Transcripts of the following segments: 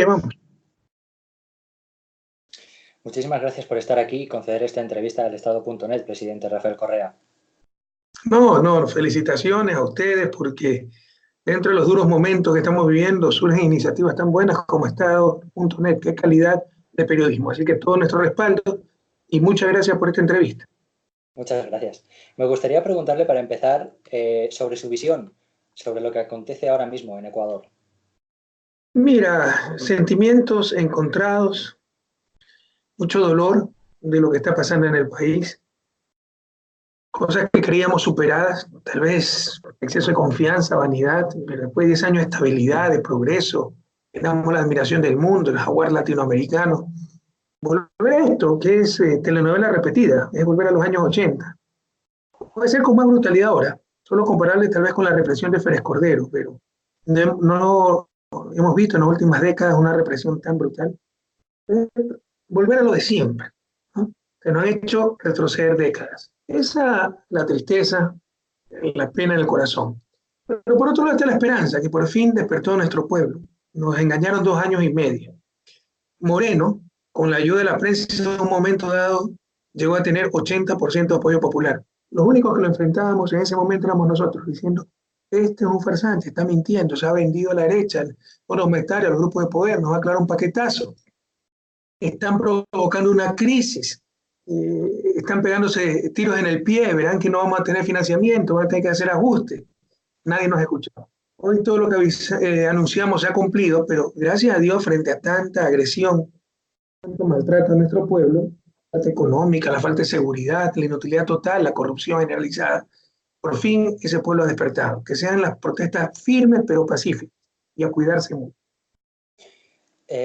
Vamos. Muchísimas gracias por estar aquí y conceder esta entrevista al Estado.net, presidente Rafael Correa. No, felicitaciones a ustedes porque dentro de los duros momentos que estamos viviendo surgen iniciativas tan buenas como Estado.net. Qué calidad de periodismo. Así que todo nuestro respaldo y muchas gracias por esta entrevista. Muchas gracias. Me gustaría preguntarle para empezar sobre su visión sobre lo que acontece ahora mismo en Ecuador. Mira, sentimientos encontrados, mucho dolor de lo que está pasando en el país, cosas que creíamos superadas, tal vez exceso de confianza, vanidad, pero después de 10 años de estabilidad, de progreso, ganamos la admiración del mundo, el jaguar latinoamericano. Volver a esto, que es telenovela repetida, es volver a los años 80. Puede ser con más brutalidad ahora, solo comparable tal vez con la represión de Férez Cordero, pero no hemos visto en las últimas décadas una represión tan brutal. Volver a lo de siempre, ¿no? Que nos ha hecho retroceder décadas. Esa, la tristeza, la pena en el corazón. Pero por otro lado está la esperanza, que por fin despertó nuestro pueblo. Nos engañaron 2 años y medio. Moreno, con la ayuda de la prensa, en un momento dado llegó a tener 80% de apoyo popular. Los únicos que lo enfrentábamos en ese momento éramos nosotros, diciendo, este es un farsante, está mintiendo, se ha vendido a la derecha, a los monetarios, a los grupos de poder, nos va a aclarar un paquetazo. Están provocando una crisis, están pegándose tiros en el pie, verán que no vamos a tener financiamiento, van a tener que hacer ajustes. Nadie nos escuchó. Hoy todo lo que anunciamos se ha cumplido, pero gracias a Dios, frente a tanta agresión, tanto maltrato a nuestro pueblo, la falta económica, la falta de seguridad, la inutilidad total, la corrupción generalizada, por fin ese pueblo ha despertado. Que sean las protestas firmes pero pacíficas y a cuidarse mucho.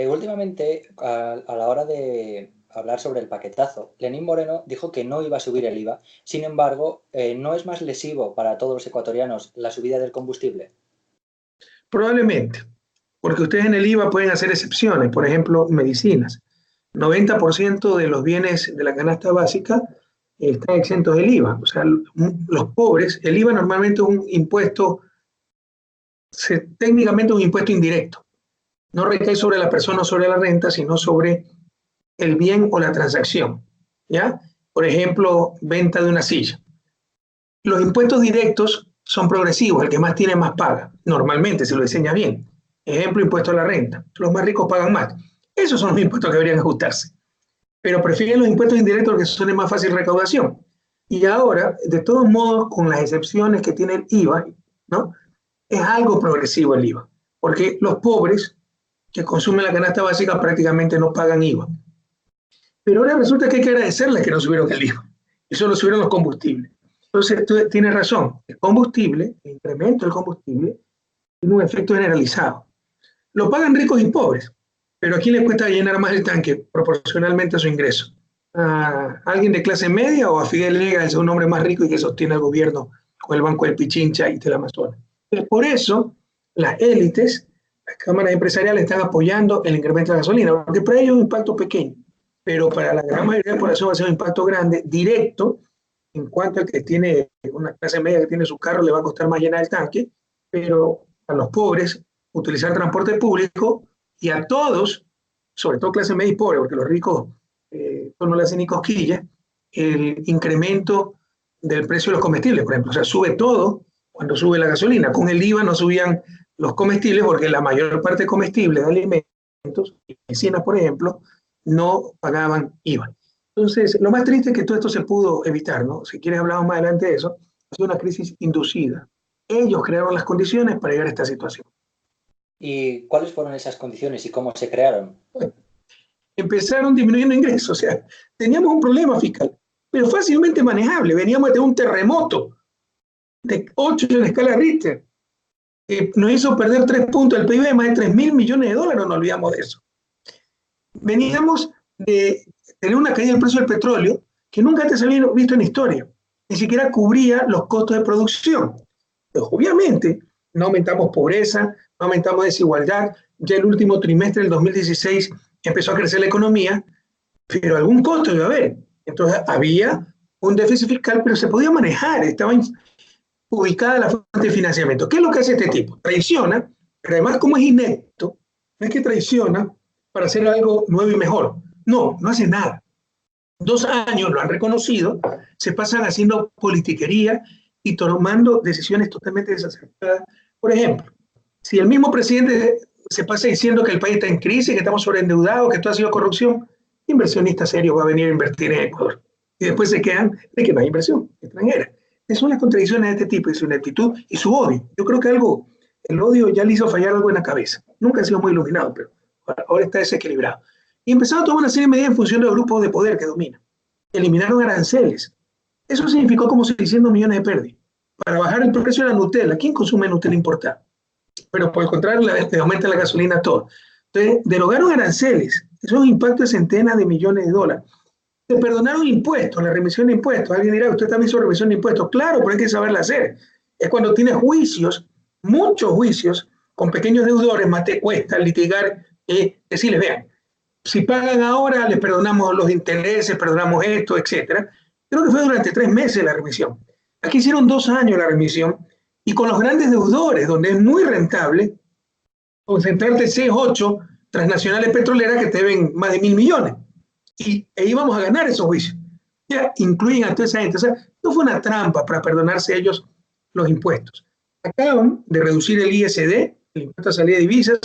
Últimamente, a la hora de hablar sobre el paquetazo, Lenín Moreno dijo que no iba a subir el IVA. Sin embargo, ¿no es más lesivo para todos los ecuatorianos la subida del combustible? Probablemente, porque ustedes en el IVA pueden hacer excepciones, por ejemplo, medicinas. 90% de los bienes de la canasta básica están exentos del IVA. O sea, los pobres, el IVA normalmente es un impuesto, técnicamente un impuesto indirecto. No recae sobre la persona o sobre la renta, sino sobre el bien o la transacción. ¿Ya? Por ejemplo, venta de una silla. Los impuestos directos son progresivos, el que más tiene más paga, normalmente, si lo diseña bien. Ejemplo, impuesto a la renta. Los más ricos pagan más. Esos son los impuestos que deberían ajustarse. Pero prefieren los impuestos indirectos porque son de más fácil recaudación. Y ahora, de todos modos, con las excepciones que tiene el IVA, ¿no? Es algo progresivo el IVA, porque los pobres que consumen la canasta básica prácticamente no pagan IVA. Pero ahora resulta que hay que agradecerles que no subieron el IVA, y solo subieron los combustibles. Entonces, tú tienes razón, el combustible, el incremento del combustible, tiene un efecto generalizado. Lo pagan ricos y pobres, pero ¿a quién le cuesta llenar más el tanque proporcionalmente a su ingreso? ¿A alguien de clase media o a Fidel Lega, el segundo hombre más rico y que sostiene al gobierno con el Banco del Pichincha y del Amazonas? Por eso, las élites, las cámaras empresariales están apoyando el incremento de la gasolina, porque para ellos es un impacto pequeño, pero para la gran mayoría de la población va a ser un impacto grande, directo, en cuanto al que tiene una clase media que tiene su carro le va a costar más llenar el tanque, pero a los pobres utilizar transporte público y a todos, sobre todo clase media y pobre, porque los ricos no le hacen ni cosquillas, el incremento del precio de los comestibles, por ejemplo. O sea, sube todo cuando sube la gasolina. Con el IVA no subían los comestibles porque la mayor parte de comestibles, de alimentos, medicinas, por ejemplo, no pagaban IVA. Entonces, lo más triste es que todo esto se pudo evitar, ¿no? Si quieres hablamos más adelante de eso, ha sido una crisis inducida. Ellos crearon las condiciones para llegar a esta situación. ¿Y cuáles fueron esas condiciones y cómo se crearon? Bueno, empezaron disminuyendo ingresos, o sea, teníamos un problema fiscal, pero fácilmente manejable. Veníamos de un terremoto de 8 en la escala Richter, que nos hizo perder 3 puntos del PIB, más de 3.000 millones de dólares, no olvidamos de eso. Veníamos de tener una caída del precio del petróleo que nunca antes se había visto en la historia, ni siquiera cubría los costos de producción. Pues, obviamente, no aumentamos pobreza, no aumentamos desigualdad, ya el último trimestre del 2016 empezó a crecer la economía, pero algún costo debe haber. Entonces había un déficit fiscal, pero se podía manejar, estaba ubicada la fuente de financiamiento. ¿Qué es lo que hace este tipo? Traiciona Pero además, como es inepto, no es que traiciona para hacer algo nuevo y mejor. No, no hace nada. 2 años, lo han reconocido, se pasan haciendo politiquería y tomando decisiones totalmente desacertadas. Por ejemplo, si el mismo presidente se pasa diciendo que el país está en crisis, que estamos sobreendeudados, que todo ha sido corrupción, inversionista serio va a venir a invertir en Ecuador. Y después se quedan de que no hay inversión extranjera. Esas son las contradicciones de este tipo, de su ineptitud y su odio. Yo creo que el odio ya le hizo fallar algo en la cabeza. Nunca ha sido muy iluminado, pero ahora está desequilibrado. Y empezaron a tomar una serie de medidas en función de los grupos de poder que dominan. Eliminaron aranceles. Eso significó como 600 millones de pérdidas. Para bajar el precio de la Nutella. ¿Quién consume Nutella importada? Pero por el contrario, le aumenta la gasolina todo. Entonces, derogaron aranceles. Eso es un impacto de centenas de millones de dólares. Se perdonaron impuestos, la remisión de impuestos. Alguien dirá, usted también hizo remisión de impuestos. Claro, pero hay que saberla hacer. Es cuando tienes juicios, muchos juicios, con pequeños deudores, más te cuesta litigar, decirles, vean, si pagan ahora, les perdonamos los intereses, perdonamos esto, etc. Creo que fue durante 3 meses la remisión. Aquí hicieron 2 años la remisión, y con los grandes deudores, donde es muy rentable concentrarte 6, 8 transnacionales petroleras que te deben más de 1.000 millones. E íbamos a ganar esos juicios. Ya incluyen a toda esa gente. O sea, no fue una trampa para perdonarse ellos los impuestos. Acaban de reducir el ISD, el impuesto a salida de divisas,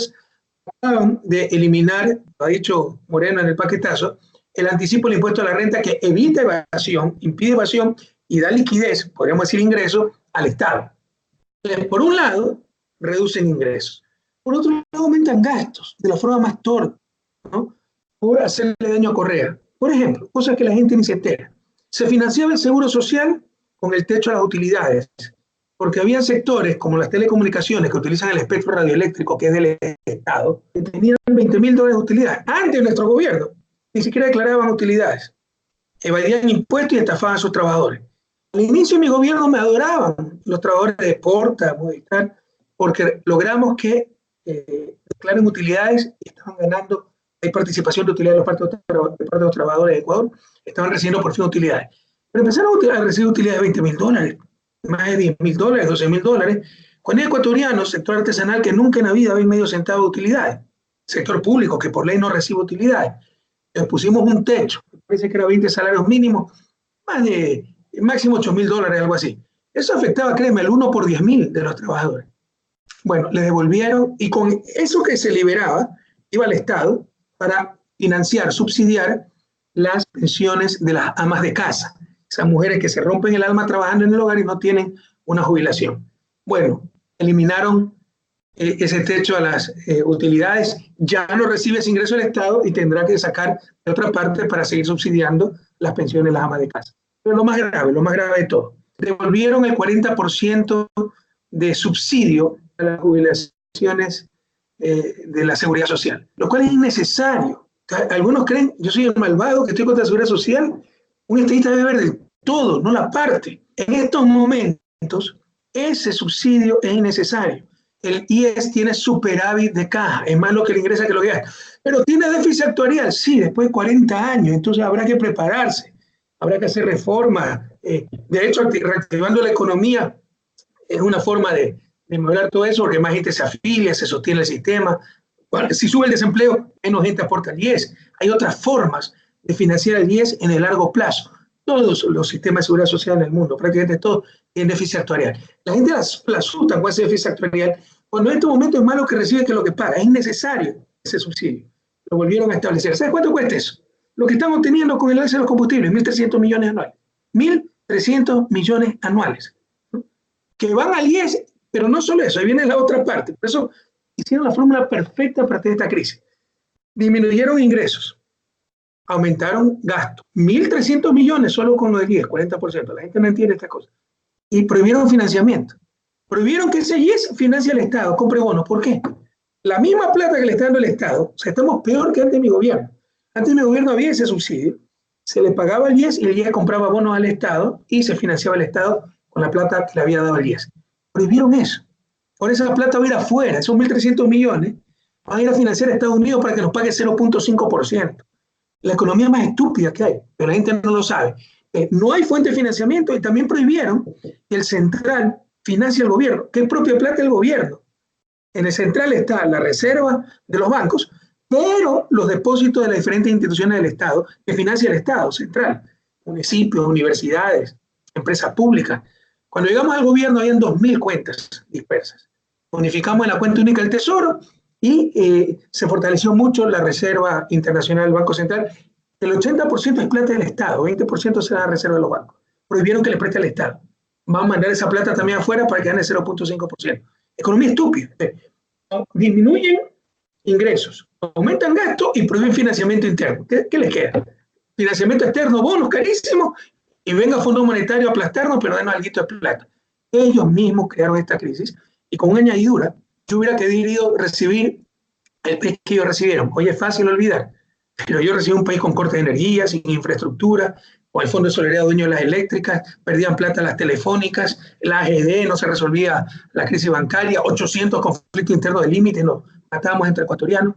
acaban de eliminar, lo ha dicho Moreno en el paquetazo, el anticipo del impuesto a la renta que evita evasión, impide evasión y da liquidez, podríamos decir ingresos, al Estado. Entonces, por un lado, reducen ingresos. Por otro lado, aumentan gastos de la forma más torpe, ¿no? Por hacerle daño a Correa. Por ejemplo, cosas que la gente ni se entera. Se financiaba el seguro social con el techo a las utilidades, porque había sectores como las telecomunicaciones que utilizan el espectro radioeléctrico, que es del Estado, que tenían $20.000 de utilidad antes de nuestro gobierno. Ni siquiera declaraban utilidades. Evadían impuestos y estafaban a sus trabajadores. Al inicio de mi gobierno me adoraban los trabajadores de Porta, Movistar, porque logramos que declaren utilidades y estaban ganando. Hay participación de utilidades de parte de los trabajadores de Ecuador, estaban recibiendo por fin utilidades. Pero empezaron a recibir utilidades de $20.000, más de $10.000, $12.000, con ecuatorianos, sector artesanal que nunca en la vida había medio centavo de utilidades, sector público que por ley no recibe utilidades. Les pusimos un techo, parece que era 20 salarios mínimos, más de máximo $8.000, algo así. Eso afectaba, créeme, el 1 por 10.000 de los trabajadores. Bueno, les devolvieron y con eso que se liberaba, iba al Estado para financiar, subsidiar las pensiones de las amas de casa, esas mujeres que se rompen el alma trabajando en el hogar y no tienen una jubilación. Bueno, eliminaron ese techo a las utilidades, ya no recibe ese ingreso del Estado y tendrá que sacar de otra parte para seguir subsidiando las pensiones de las amas de casa. Pero lo más grave de todo, devolvieron el 40% de subsidio a las jubilaciones de la seguridad social, lo cual es innecesario. Algunos creen, yo soy el malvado que estoy contra la seguridad social. Un estadista debe ver de todo, no la parte. En estos momentos, ese subsidio es innecesario. El IES tiene superávit de caja, es más lo que le ingresa que lo que gasta. Pero tiene déficit actuarial, sí, después de 40 años, entonces habrá que prepararse, habrá que hacer reformas. De hecho, reactivando la economía es una forma de mejorar todo eso, porque más gente se afilia, se sostiene el sistema. Si sube el desempleo, menos gente aporta al IES. Hay otras formas de financiar el IES en el largo plazo. Todos los sistemas de seguridad social en el mundo, prácticamente todos, tienen déficit actuarial. La gente la asusta con ese déficit actuarial, cuando en este momento es más lo que recibe que lo que paga. Es innecesario ese subsidio. Lo volvieron a establecer. ¿Sabes cuánto cuesta eso? Lo que estamos teniendo con el alza de los combustibles, 1.300 millones anuales. 1.300 millones anuales. ¿No? Que van al IES, pero no solo eso, ahí viene la otra parte. Por eso hicieron la fórmula perfecta para tener esta crisis. Disminuyeron ingresos, aumentaron gastos. 1.300 millones solo con lo del IES, 40%. La gente no entiende estas cosas. Y prohibieron financiamiento. Prohibieron que ese IES financie al Estado, compre bonos. ¿Por qué? La misma plata que le está dando el Estado, o sea, estamos peor que antes de mi gobierno. Antes de mi gobierno había ese subsidio, se le pagaba al IES y el IES compraba bonos al Estado y se financiaba el Estado con la plata que le había dado el IES. Prohibieron eso. Por esa plata va a ir afuera, esos 1.300 millones van a ir a financiar a Estados Unidos para que nos pague 0.5%. La economía más estúpida que hay, pero la gente no lo sabe. No hay fuente de financiamiento y también prohibieron que el central financie al gobierno, que es propia plata del gobierno. En el central está la reserva de los bancos, pero los depósitos de las diferentes instituciones del Estado que financia el Estado central, municipios, universidades, empresas públicas. Cuando llegamos al gobierno habían 2.000 cuentas dispersas. Unificamos en la cuenta única del Tesoro y se fortaleció mucho la Reserva Internacional del Banco Central. El 80% es plata del Estado, 20% se da a la reserva de los bancos. Prohibieron que le preste al Estado. Van a mandar esa plata también afuera para que gane 0.5%. Economía estúpida. Disminuyen ingresos, aumentan gastos y prohíben financiamiento interno. ¿Qué les queda? Financiamiento externo, bonos carísimos, y venga Fondo Monetario a aplastarnos, pero darnos algo de plata. Ellos mismos crearon esta crisis y con una añadidura, yo hubiera querido recibir el país que ellos recibieron. Hoy es fácil olvidar, pero yo recibí un país con corte de energía, sin infraestructura, con el Fondo de Solidaridad dueño de las eléctricas, perdían plata las telefónicas, la AGD, no se resolvía la crisis bancaria, 800 conflictos internos de límite, nos matábamos entre ecuatorianos.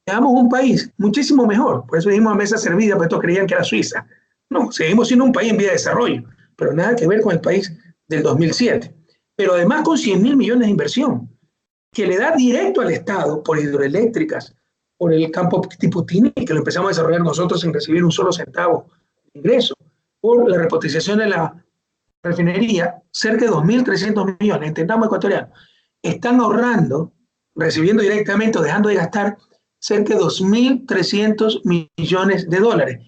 Dejamos un país muchísimo mejor, por eso dijimos a mesa servida, porque estos creían que era Suiza. No, seguimos siendo un país en vía de desarrollo, pero nada que ver con el país del 2007. Pero además con 100.000 millones de inversión, que le da directo al Estado por hidroeléctricas, por el campo tipo Tini, que lo empezamos a desarrollar nosotros sin recibir un solo centavo de ingreso, por la repotenciación de la refinería, cerca de 2.300 millones, entendamos ecuatorianos, están ahorrando, recibiendo directamente o dejando de gastar cerca de 2.300 millones de dólares.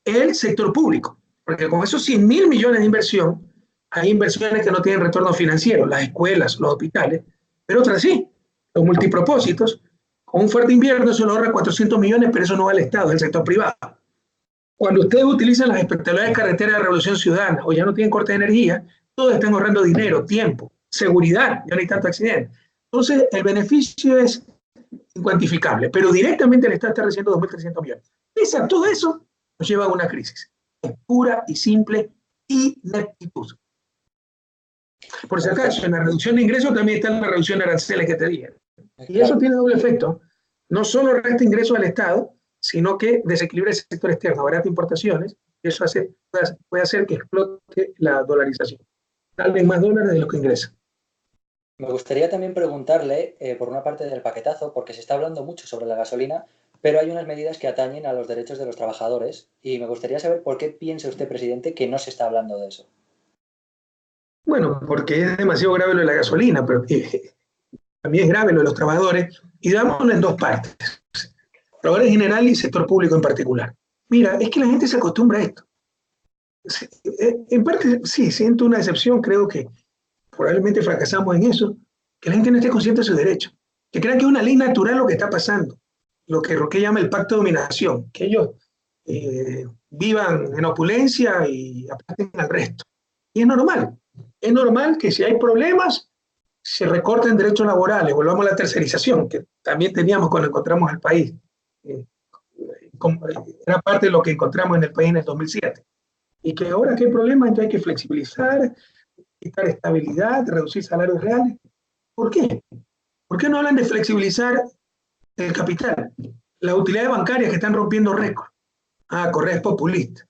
El sector público, porque con esos 100.000 millones de inversión, hay inversiones que no tienen retorno financiero, las escuelas, los hospitales, pero otras sí, los multipropósitos, con un fuerte invierno eso lo ahorra 400 millones, pero eso no va al Estado, es el sector privado. Cuando ustedes utilizan las espectaculares carreteras de Revolución Ciudadana o ya no tienen corte de energía, todos están ahorrando dinero, tiempo, seguridad, ya no hay tanto accidente. Entonces, el beneficio es incuantificable, pero directamente el Estado está recibiendo 2.300 millones. Todo eso nos lleva a una crisis. Es pura y simple ineptitud. Por si acaso, en la reducción de ingresos también está la reducción de aranceles que te dije. Y eso tiene doble efecto. No solo resta ingresos al Estado, sino que desequilibra el sector externo, barata importaciones, y eso puede hacer que explote la dolarización. Tal vez más dólares de lo que ingresa. Me gustaría también preguntarle por una parte del paquetazo, porque se está hablando mucho sobre la gasolina, pero hay unas medidas que atañen a los derechos de los trabajadores y me gustaría saber por qué piensa usted, presidente, que no se está hablando de eso. Bueno, porque es demasiado grave lo de la gasolina, pero también es grave lo de los trabajadores, y dámoslo en dos partes. Trabajadores en general y sector público en particular. Mira, es que la gente se acostumbra a esto. En parte, sí, siento una decepción, creo que probablemente fracasamos en eso, que la gente no esté consciente de sus derechos, que crean que es una ley natural lo que está pasando, lo que Roque llama el pacto de dominación, que ellos vivan en opulencia y aplasten al resto. Y es normal que si hay problemas se recorten derechos laborales, volvamos a la tercerización, que también teníamos cuando encontramos el país. Era parte de lo que encontramos en el país en el 2007. Y que ahora que hay problemas, entonces hay que flexibilizar, quitar estabilidad, reducir salarios reales. ¿Por qué? ¿Por qué no hablan de flexibilizar el capital? Las utilidades bancarias que están rompiendo récords. Ah, Correa es populista.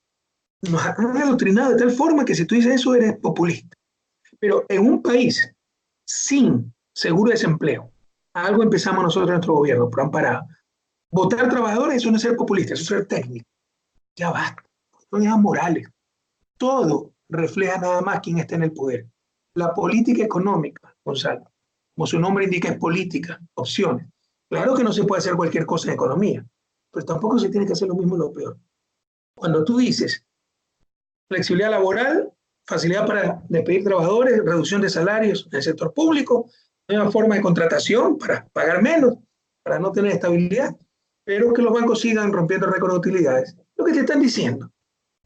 Nos han adoctrinado de tal forma que si tú dices eso eres populista. Pero en un país sin seguro de desempleo, algo empezamos nosotros en nuestro gobierno, pero han parado. Votar trabajadores, eso no es ser populista, eso es ser técnico. Ya basta. Son ideas morales. Todo refleja nada más quién está en el poder. La política económica, Gonzalo, como su nombre indica, es política, opciones. Claro que no se puede hacer cualquier cosa en economía, pero tampoco se tiene que hacer lo mismo lo peor. Cuando tú dices flexibilidad laboral, facilidad para despedir trabajadores, reducción de salarios en el sector público, nueva forma de contratación para pagar menos, para no tener estabilidad, pero que los bancos sigan rompiendo récords de utilidades. Lo que te están diciendo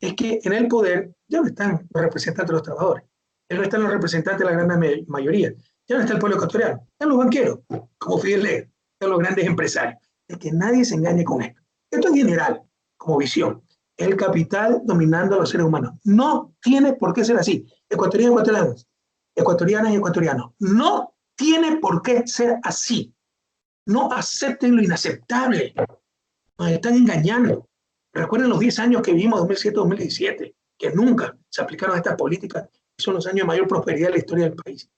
es que en el poder ya no están los representantes de los trabajadores, ya no están los representantes de la gran mayoría, ya no está el pueblo ecuatoriano, están los banqueros, como Fidel Lega, están los grandes empresarios. Es que nadie se engañe con esto. Esto es general, como visión. El capital dominando a los seres humanos. No tiene por qué ser así. Ecuatorianos, ecuatorianas y ecuatorianos. No tiene por qué ser así. No acepten lo inaceptable. Nos están engañando. Recuerden los 10 años que vivimos, 2007-2017, que nunca se aplicaron estas políticas. Son los años de mayor prosperidad de la historia del país.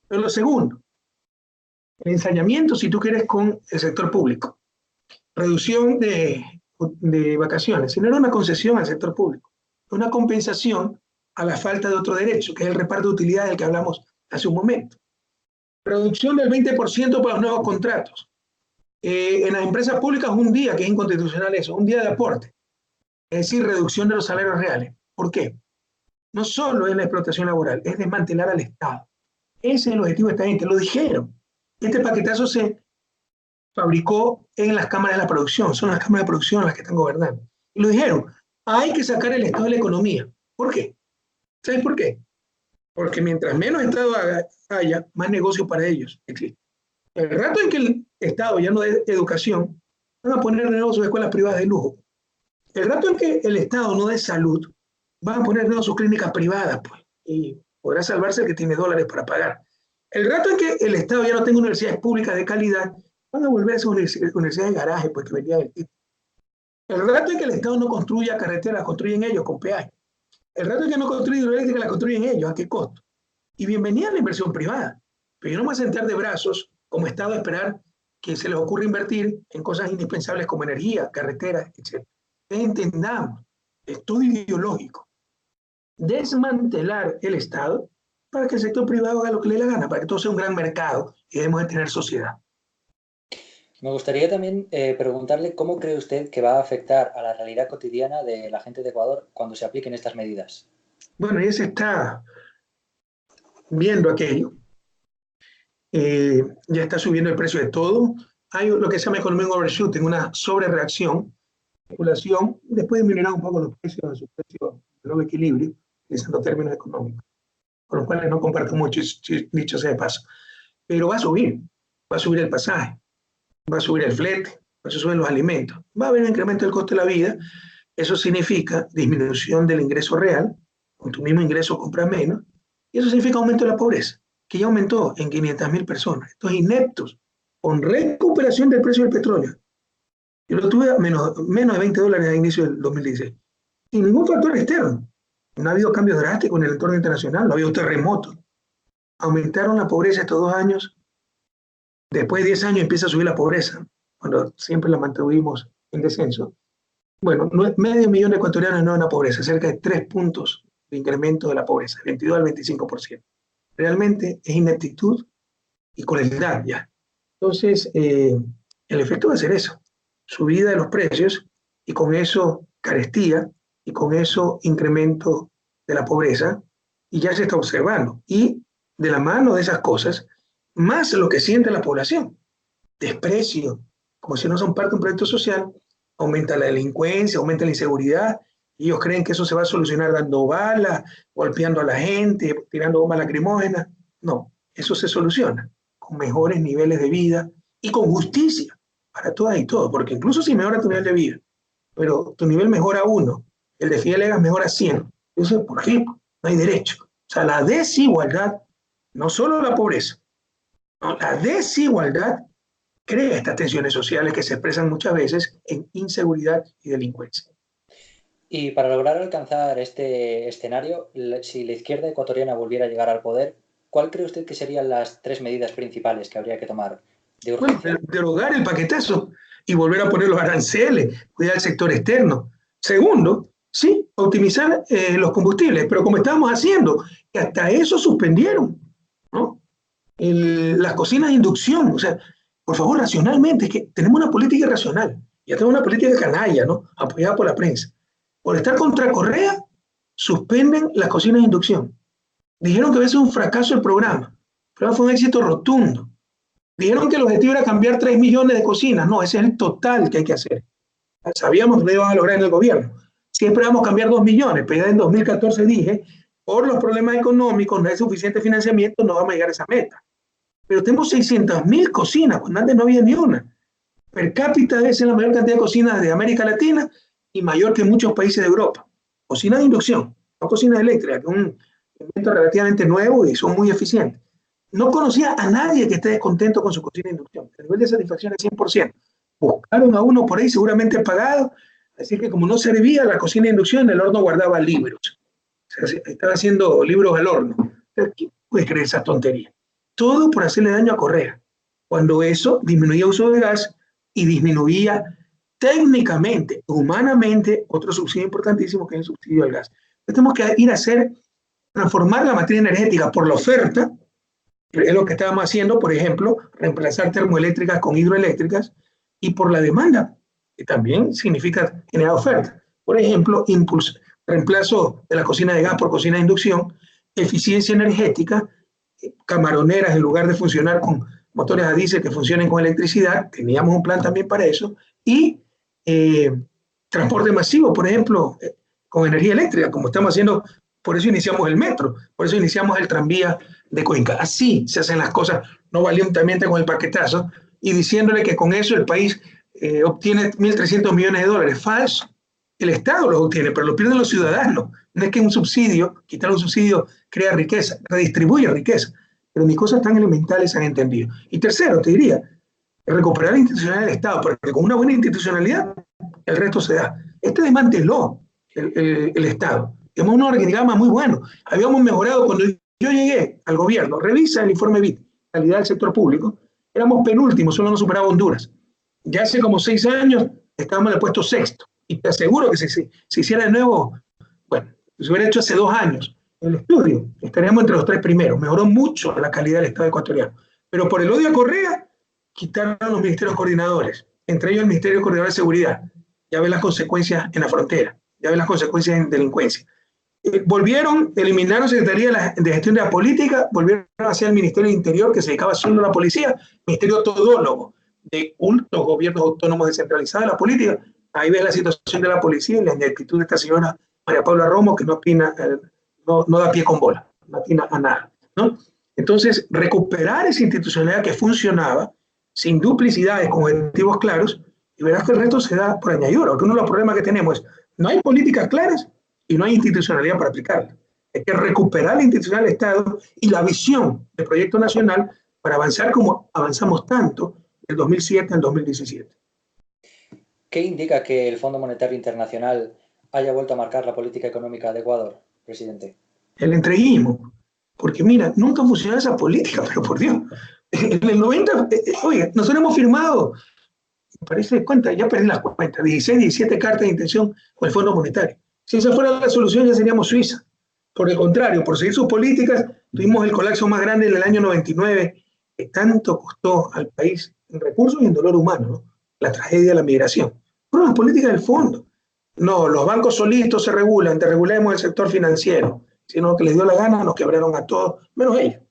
Pero lo segundo, El ensañamiento, si tú quieres, con el sector público. Reducción de vacaciones, sino era una concesión al sector público, una compensación a la falta de otro derecho, que es el reparto de utilidades del que hablamos hace un momento. Reducción del 20% para los nuevos contratos. En las empresas públicas un día, que es inconstitucional eso, un día de aporte, es decir, reducción de los salarios reales. ¿Por qué? No solo es la explotación laboral, es desmantelar al Estado. Ese es el objetivo de esta gente, lo dijeron. Este paquetazo se fabricó en las cámaras de la producción, son las cámaras de producción las que están gobernando. Y lo dijeron, hay que sacar el Estado de la economía. ¿Por qué? ¿Sabes por qué? Porque mientras menos Estado haya, más negocio para ellos existe. El rato en que el Estado ya no dé educación, van a poner de nuevo sus escuelas privadas de lujo. El rato en que el Estado no dé salud, van a poner de nuevo sus clínicas privadas, pues, y podrá salvarse el que tiene dólares para pagar. El rato en que el Estado ya no tenga universidades públicas de calidad, van a volver a esas universidades de garaje, pues, que vendían el título. El rato en que el Estado no construya carreteras, construyen ellos con peaje. El rato en que no construye hidroeléctrica, la construyen ellos. ¿A qué costo? Y bienvenida a la inversión privada. Pero yo no me voy a sentar de brazos como Estado a esperar que se les ocurra invertir en cosas indispensables como energía, carreteras, etc. Entendamos, es todo ideológico. Desmantelar el Estado para que el sector privado haga lo que le dé la gana, para que todo sea un gran mercado y debemos de tener sociedad. Me gustaría también preguntarle cómo cree usted que va a afectar a la realidad cotidiana de la gente de Ecuador cuando se apliquen estas medidas. Bueno, ya se está viendo aquello. Ya está subiendo el precio de todo. Hay lo que se llama economic overshooting, una sobrereacción, especulación. Después disminuirán un poco los precios, sus precios de nuevo equilibrio, utilizando términos económicos, con los cuales no comparto mucho, dicho sea de paso. Pero va a subir el pasaje, va a subir el flete, va a subir los alimentos, va a haber un incremento del costo de la vida. Eso significa disminución del ingreso real, con tu mismo ingreso compras menos, y eso significa aumento de la pobreza, que ya aumentó en 500.000 personas. Estos ineptos, con recuperación del precio del petróleo. Yo lo tuve a menos de $20 al inicio del 2016, sin ningún factor externo. No ha habido cambios drásticos en el entorno internacional, no ha habido terremotos. Aumentaron la pobreza estos 2 años. Después de 10 años empieza a subir la pobreza, cuando siempre la mantuvimos en descenso. Bueno, medio millón de ecuatorianos no en la pobreza, cerca de 3 puntos de incremento de la pobreza, 22 al 25%. Realmente es ineptitud y crueldad ya. Entonces, el efecto va a ser eso, subida de los precios y con eso carestía y con eso incremento de la pobreza, y ya se está observando. Y de la mano de esas cosas, más lo que siente la población, desprecio, como si no son parte de un proyecto social, aumenta la delincuencia, aumenta la inseguridad. Ellos creen que eso se va a solucionar dando balas, golpeando a la gente, tirando bombas lacrimógenas. No, eso se soluciona con mejores niveles de vida y con justicia para todas y todos, porque incluso si mejora tu nivel de vida, pero tu nivel mejora 1, el de Fidel Egas mejora 100, eso ¿por qué? No hay derecho. O sea, la desigualdad, no solo la pobreza, no, la desigualdad crea estas tensiones sociales que se expresan muchas veces en inseguridad y delincuencia. Y para lograr alcanzar este escenario, si la izquierda ecuatoriana volviera a llegar al poder, ¿cuál cree usted que serían las 3 medidas principales que habría que tomar de urgencia? Bueno, derogar el paquetazo y volver a poner los aranceles, cuidar el sector externo. Segundo, sí, optimizar los combustibles, pero como estábamos haciendo, que hasta eso suspendieron, ¿no? Las cocinas de inducción, o sea, por favor, racionalmente, es que tenemos una política irracional, ya tenemos una política canalla, ¿no? Apoyada por la prensa. Por estar contra Correa, suspenden las cocinas de inducción. Dijeron que había sido un fracaso el programa. El programa fue un éxito rotundo. Dijeron que el objetivo era cambiar 3 millones de cocinas. No, ese es el total que hay que hacer. Sabíamos que lo iban a lograr en el gobierno. Siempre vamos a cambiar 2 millones, pero ya en 2014 dije, por los problemas económicos, no hay suficiente financiamiento, no vamos a llegar a esa meta. Pero tenemos 600.000 cocinas, cuando antes no había ni una. Per cápita es la mayor cantidad de cocinas de América Latina y mayor que muchos países de Europa. Cocinas de inducción, no cocinas eléctricas, que es un invento relativamente nuevo y son muy eficientes. No conocía a nadie que esté descontento con su cocina de inducción. El nivel de satisfacción es 100%. Buscaron a uno por ahí seguramente pagado, así que como no servía la cocina de inducción, el horno guardaba libros. O sea, estaba haciendo libros al horno. ¿Quién puede creer esa tontería? Todo por hacerle daño a Correa. cuando eso disminuía el uso de gas y disminuía técnicamente, humanamente, otro subsidio importantísimo que es el subsidio al gas. Entonces, tenemos que ir a transformar la materia energética por la oferta, es lo que estábamos haciendo, por ejemplo, reemplazar termoeléctricas con hidroeléctricas, y por la demanda, que también significa generar oferta. Por ejemplo, reemplazo de la cocina de gas por cocina de inducción, eficiencia energética, camaroneras en lugar de funcionar con motores a diésel que funcionen con electricidad, teníamos un plan también para eso, y transporte masivo, por ejemplo, con energía eléctrica, como estamos haciendo. Por eso iniciamos el metro, por eso iniciamos el tranvía de Cuenca. Así se hacen las cosas, no valientemente con el paquetazo, y diciéndole que con eso el país obtiene 1.300 millones de dólares. Falso. El Estado los obtiene, pero lo pierden los ciudadanos. No es que un subsidio, quitar un subsidio, crea riqueza, redistribuye riqueza. Pero ni cosas tan elementales se han entendido. Y tercero, te diría, recuperar la institucionalidad del Estado, porque con una buena institucionalidad el resto se da. Este desmanteló el Estado. Tenemos un organigrama muy bueno. Habíamos mejorado cuando yo llegué al gobierno. Revisa el informe BIT, calidad del sector público. Éramos penúltimos, solo nos superaba Honduras. Ya hace como 6 años estábamos en el puesto sexto. Y te aseguro que si se hiciera de nuevo, bueno, si se hubiera hecho hace 2 años el estudio, estaríamos entre los 3 primeros. Mejoró mucho la calidad del Estado ecuatoriano. Pero por el odio a Correa, quitaron los ministerios coordinadores, entre ellos el Ministerio Coordinador de Seguridad. Ya ven las consecuencias en la frontera, ya ven las consecuencias en delincuencia. Eliminaron Secretaría de Gestión de la Política, volvieron hacia el Ministerio del Interior, que se dedicaba solo a la policía, ministerio todólogo de los gobiernos autónomos descentralizados de la política. Ahí ves la situación de la policía y la ineptitud de esta señora María Paula Romo, que no opina, no da pie con bola, no atina a nada, ¿no? Entonces, recuperar esa institucionalidad que funcionaba, sin duplicidades, con objetivos claros, y verás que el resto se da por añadidura, porque uno de los problemas que tenemos es, no hay políticas claras y no hay institucionalidad para aplicarla. Hay que recuperar la institucionalidad del Estado y la visión del proyecto nacional para avanzar como avanzamos tanto del 2007 al 2017. ¿Qué indica que el Fondo Monetario Internacional haya vuelto a marcar la política económica de Ecuador, presidente? El entreguismo. Porque mira, nunca funcionó esa política, pero por Dios. En el 90, oiga, nosotros hemos firmado, parece, ¿cuántas? Ya perdí las cuentas, 16, 17 cartas de intención con el Fondo Monetario. Si esa fuera la solución, ya seríamos Suiza. Por el contrario, por seguir sus políticas, tuvimos el colapso más grande en el año 99, que tanto costó al país en recursos y en dolor humano, ¿no? La tragedia de la migración. Fueron las políticas del fondo. No, los bancos solitos se regulan, desregulemos el sector financiero, sino que les dio la gana, nos quebraron a todos, menos ellos.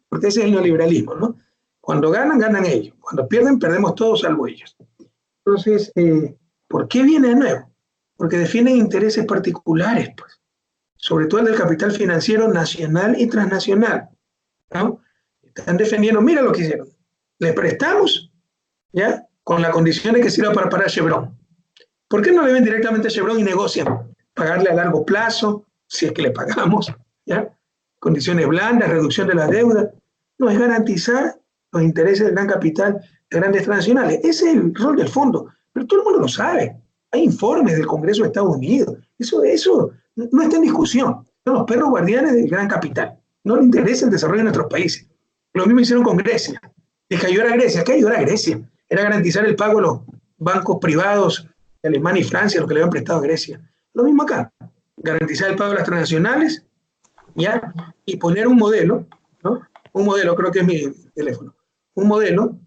Porque ese es el neoliberalismo, ¿no? Cuando ganan, ganan ellos. Cuando pierden, perdemos todos, salvo ellos. Entonces, ¿por qué viene de nuevo? Porque defienden intereses particulares, pues, sobre todo el del capital financiero nacional y transnacional, ¿no? Están defendiendo, mira lo que hicieron, les prestamos, ¿ya? Con la condición de que sirva para parar Chevron. ¿Por qué no le ven directamente a Chevron y negocian? Pagarle a largo plazo, si es que le pagamos, ¿ya? Condiciones blandas, reducción de la deuda. No, es garantizar los intereses del gran capital de grandes transnacionales. Ese es el rol del fondo, pero todo el mundo lo sabe. Hay informes del Congreso de Estados Unidos. Eso no está en discusión. Son los perros guardianes del gran capital. No les interesa el desarrollo de nuestros países. Lo mismo hicieron con Grecia. Les cayó a Grecia. ¿Qué ayudó a Grecia? Era garantizar el pago de los bancos privados de Alemania y Francia, lo que le habían prestado a Grecia. Lo mismo acá. Garantizar el pago de las transnacionales, ¿ya? Y poner un modelo, ¿no? Un modelo, creo que es mi teléfono. Un modelo